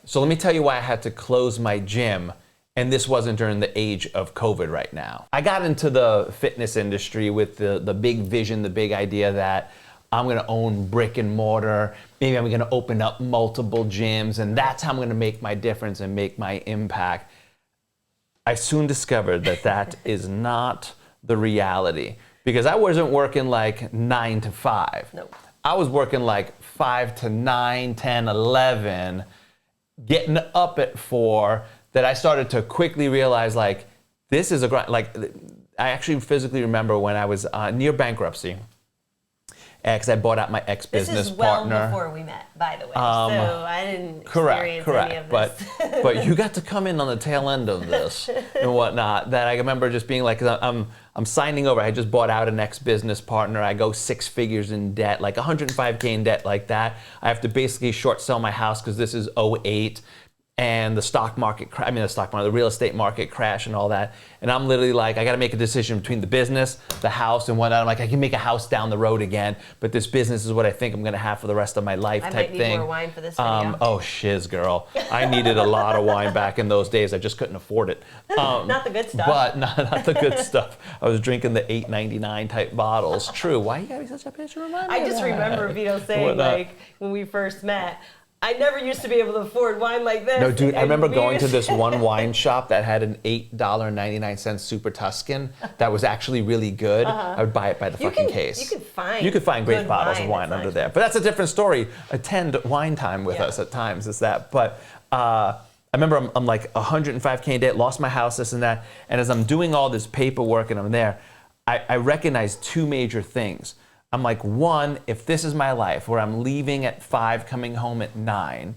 So let me tell you why I had to close my gym. And this wasn't during the age of COVID right now. I got into the fitness industry with the big vision, the big idea that I'm gonna own brick and mortar. Maybe I'm gonna open up multiple gyms, and that's how I'm gonna make my difference and make my impact. I soon discovered that that is not the reality, because I wasn't working like 9 to 5. Nope. I was working like 5 to 9, 10, 11, getting up at 4, that I started to quickly realize, like, this is a grind. Like, I actually physically remember when I was near bankruptcy, because I bought out my ex-business partner. This is well before we met, by the way, so I didn't experience any of this. But you got to come in on the tail end of this and whatnot. That I remember just being like, I'm signing over. I just bought out an ex-business partner. I go 6 figures in debt, like 105K in debt, like that. I have to basically short sell my house because this is '08. And the real estate market crash and all that. And I'm literally like, I got to make a decision between the business, the house, and whatnot. I'm like, I can make a house down the road again, but this business is what I think I'm going to have for the rest of my life, type thing. I might need more wine for this video. Oh, shiz, girl. I needed a lot of wine back in those days. I just couldn't afford it. Not the good stuff. But not the good stuff. I was drinking the $8.99 type bottles. True. Why you got to be such a bitch to remind me I just remember Vito saying, like, when we first met, I never used to be able to afford wine like this. No, dude, I remember going to this one wine shop that had an $8.99 Super Tuscan that was actually really good. I would buy it by the fucking case. You could find great bottles of wine under there. But that's a different story. Attend wine time with us at times, is that. But I remember I'm like 105K in debt, lost my house, this and that. And as I'm doing all this paperwork and I'm there, I recognize 2 major things. I'm like, 1, if this is my life, where I'm leaving at 5, coming home at 9,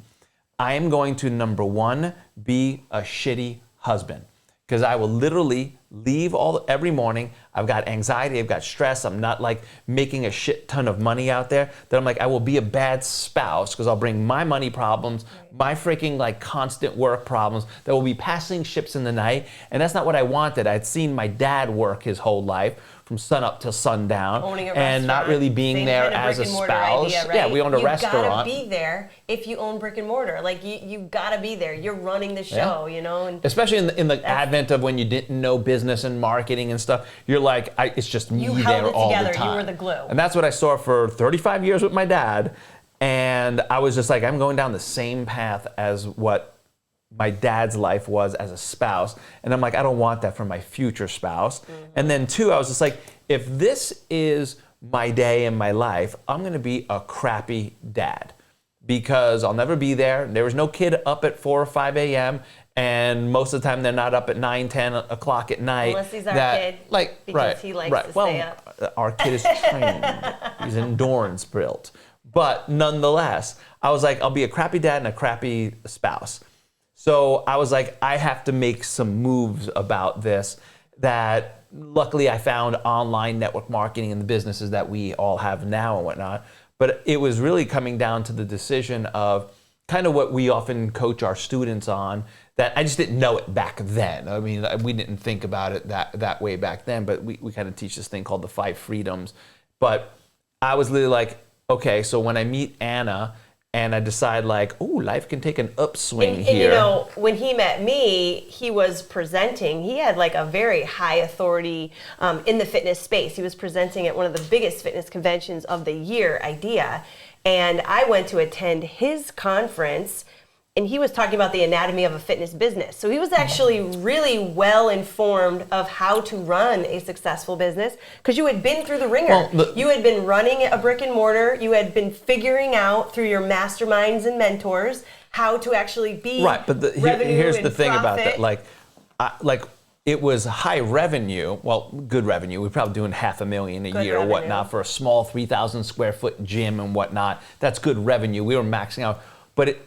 I am going to, number 1, be a shitty husband. Because I will literally leave every morning. I've got anxiety, I've got stress, I'm not like making a shit ton of money out there. That I'm like, I will be a bad spouse because I'll bring my money problems, my freaking like constant work problems that will be passing ships in the night. And that's not what I wanted. I'd seen my dad work his whole life, from sun up till sundown, and not really being there as a spouse. Idea, right? Yeah, we owned a restaurant. You gotta be there if you own brick and mortar. Like you gotta be there. You're running the show, you know. And especially in the advent of when you didn't know business and marketing and stuff, you're like, it's just me there all the time. You were the glue. And that's what I saw for 35 years with my dad. And I was just like, I'm going down the same path as what my dad's life was as a spouse. And I'm like, I don't want that for my future spouse. And then 2, I was just like, if this is my day and my life, I'm gonna be a crappy dad, because I'll never be there. There was no kid up at 4 or 5 a.m. And most of the time they're not up at 9, 10 o'clock at night. Unless he's our kid, because he likes to stay up. Our kid is trained. He's endurance built. But nonetheless, I was like, I'll be a crappy dad and a crappy spouse. So I was like, I have to make some moves about this. That luckily I found online network marketing and the businesses that we all have now and whatnot. But it was really coming down to the decision of kind of what we often coach our students on, that I just didn't know it back then. I mean, we didn't think about it that way back then, but we kind of teach this thing called the 5 freedoms. But I was literally like, okay, so when I meet Anna, and I decide like, oh, life can take an upswing here. And you know, when he met me, he was presenting. He had like a very high authority in the fitness space. He was presenting at one of the biggest fitness conventions of the year, IDEA. And I went to attend his conference, and he was talking about the anatomy of a fitness business. So he was actually really well informed of how to run a successful business, because you had been through the ringer. You had been running a brick and mortar. You had been figuring out through your masterminds and mentors how to actually be right. But here's the thing about that, like it was high revenue, well, good revenue. We're probably doing $500,000 a year or whatnot for a small 3,000 square foot gym and whatnot. That's good revenue. We were maxing out, but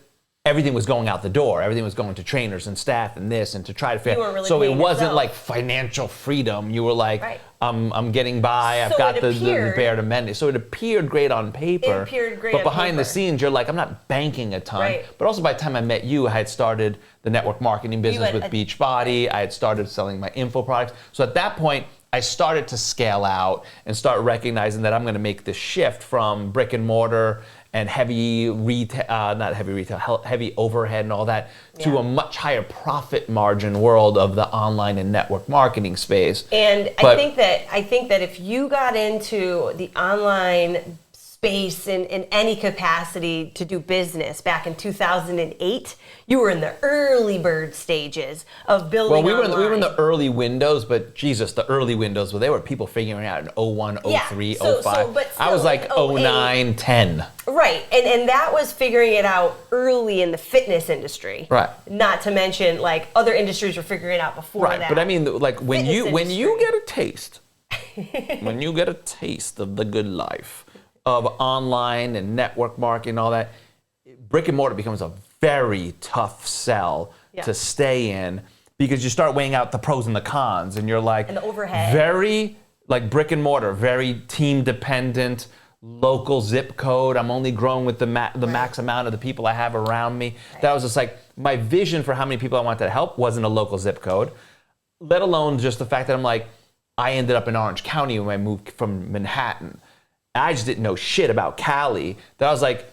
everything was going out the door. Everything was going to trainers and staff and this, and to try to figure. Really so it wasn't like financial freedom. You were like, I'm getting by. I've got the bear to mend it. So it appeared great on paper. It appeared great but behind the scenes, you're like, I'm not banking a ton. Right. But also by the time I met you, I had started the network marketing business with Beachbody. I had started selling my info products. So at that point, I started to scale out and start recognizing that I'm going to make this shift from brick and mortar and heavy retail, not heavy retail, heavy overhead and all that, to a much higher profit margin world of the online and network marketing space. And I think that if you got into the online space in any capacity to do business back in 2008, you were in the early bird stages of building we online. were in the early windows, but Jesus, the early windows, well, they were people figuring out in 01, 03, 05. But still, I was like 09, 10. Right, and that was figuring it out early in the fitness industry. Right. Not to mention, like, other industries were figuring it out before that. Right, but I mean, like, when you get a taste, when you get a taste of the good life of online and network marketing and all that, brick and mortar becomes a very tough sell to stay in, because you start weighing out the pros and the cons, and you're like, and the overhead. Very, like, brick and mortar, very team dependent, local zip code. I'm only growing with the max amount of the people I have around me. Right. That was just like, my vision for how many people I wanted to help wasn't a local zip code, let alone just the fact that I'm like, I ended up in Orange County when I moved from Manhattan. I just didn't know shit about Cali. That I was like,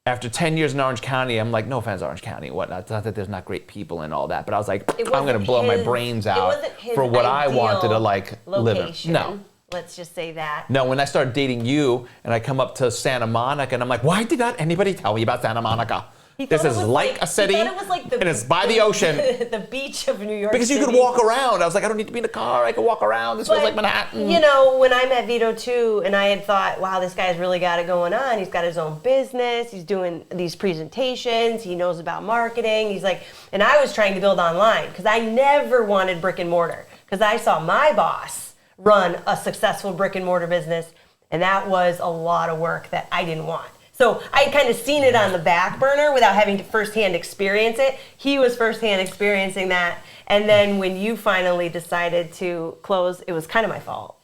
after 10 years in Orange County, I'm like, no offense, Orange County, whatnot. It's not that there's not great people and all that, but I was like, I'm going to blow my brains out for what I wanted to, like, live in. No. Let's just say that. No, when I started dating you and I come up to Santa Monica and I'm like, why did not anybody tell me about Santa Monica? This is like a city, he thought it was like and it's by the ocean. The beach of New York Because City. you could walk around. I was like, I don't need to be in a car. I can walk around. This feels like Manhattan. You know, when I met Vito too, and I had thought, wow, this guy's really got it going on. He's got his own business. He's doing these presentations. He knows about marketing. He's like, and I was trying to build online because I never wanted brick and mortar, because I saw my boss run a successful brick and mortar business, and that was a lot of work that I didn't want. So I had kind of seen it on the back burner without having to firsthand experience it. He was firsthand experiencing that. And then when you finally decided to close, it was kind of my fault.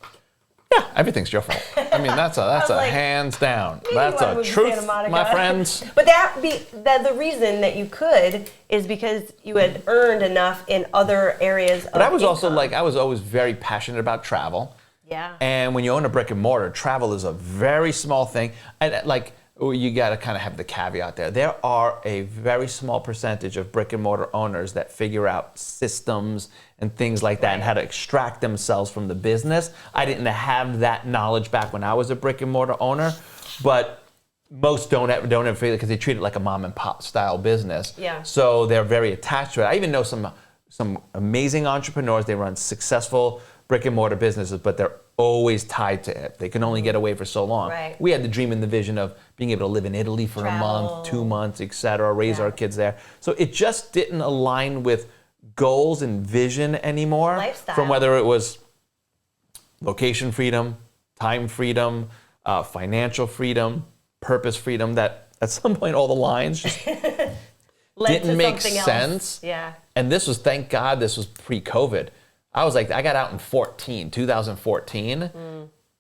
Yeah, everything's your fault. I mean, that's a like, hands down. That's a truth, my friends. But the reason that you could is because you had earned enough in other areas of But I was income. also like, I was always very passionate about travel. Yeah. And when you own a brick and mortar, travel is a very small thing. And like, you got to kind of have the caveat there. There are a very small percentage of brick and mortar owners that figure out systems and things like that and how to extract themselves from the business. I didn't have that knowledge back when I was a brick and mortar owner, but most don't ever feel it because they treat it like a mom and pop style business. Yeah. So they're very attached to it. I even know some amazing entrepreneurs. They run successful brick and mortar businesses, but they're always tied to it. They can only get away for so long. Right. We had the dream and the vision of being able to live in Italy for a month, 2 months, etc., raise our kids there. So it just didn't align with goals and vision anymore. Lifestyle. From whether it was location freedom, time freedom, financial freedom, purpose freedom, that at some point all the lines just didn't make sense. Yeah. And this was, thank God, this was pre-COVID. I was like, I got out in 2014.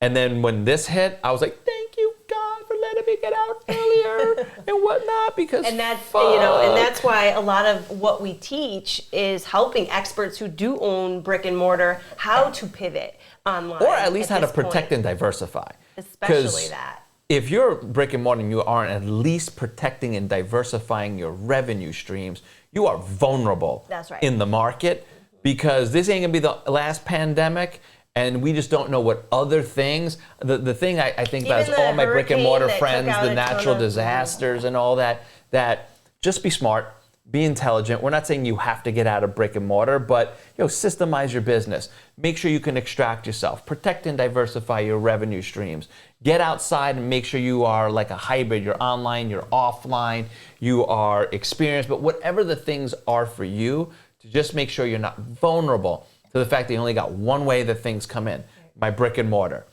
And then when this hit, I was like, thank you, God, for letting me get out earlier and whatnot, because and that's and that's why a lot of what we teach is helping experts who do own brick and mortar how to pivot online. Or at least how to protect and diversify. Especially that. If you're brick and mortar and you aren't at least protecting and diversifying your revenue streams, you are vulnerable in the market. Because this ain't gonna be the last pandemic, and we just don't know what other things. The thing I think about is all my brick and mortar friends, the natural disasters and all that, that just be smart, be intelligent. We're not saying you have to get out of brick and mortar, but systemize your business. Make sure you can extract yourself, protect and diversify your revenue streams. Get outside and make sure you are like a hybrid. You're online, you're offline, you are experienced, but whatever the things are for you, to just make sure you're not vulnerable to the fact that you only got one way that things come in, by brick and mortar.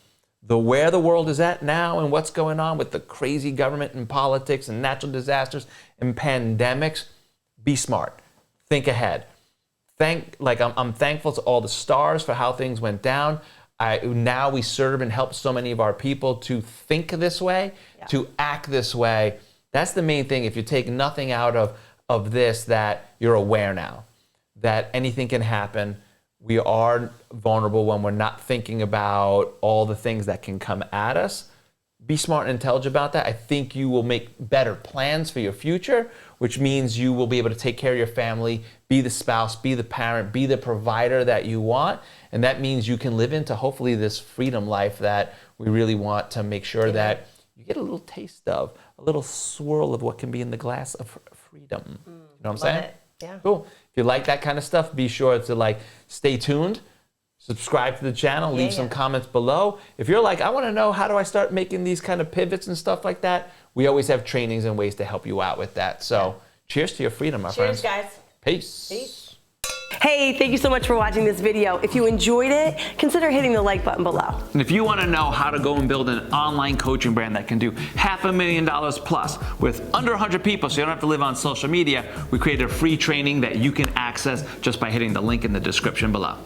Where the world is at now and what's going on with the crazy government and politics and natural disasters and pandemics, be smart. Think ahead. I'm thankful to all the stars for how things went down. Now we serve and help so many of our people to think this way, to act this way. That's the main thing. If you take nothing out of this, that you're aware now that anything can happen. We are vulnerable when we're not thinking about all the things that can come at us. be smart and intelligent about that. I think you will make better plans for your future, which means you will be able to take care of your family, be the spouse, be the parent, be the provider that you want. And that means you can live into hopefully this freedom life that we really want to make sure that you get a little taste of, a little swirl of what can be in the glass of freedom. You know what I'm saying? It. Yeah. Cool. If you like that kind of stuff, be sure to stay tuned. Subscribe to the channel, leave some comments below. If you're like, I want to know how do I start making these kind of pivots and stuff like that, we always have trainings and ways to help you out with that. So cheers to your freedom, my friends. Cheers, guys. Peace. Peace. Hey, thank you so much for watching this video. If you enjoyed it, consider hitting the like button below. And if you want to know how to go and build an online coaching brand that can do $500,000 plus with under 100 people so you don't have to live on social media, we created a free training that you can access just by hitting the link in the description below.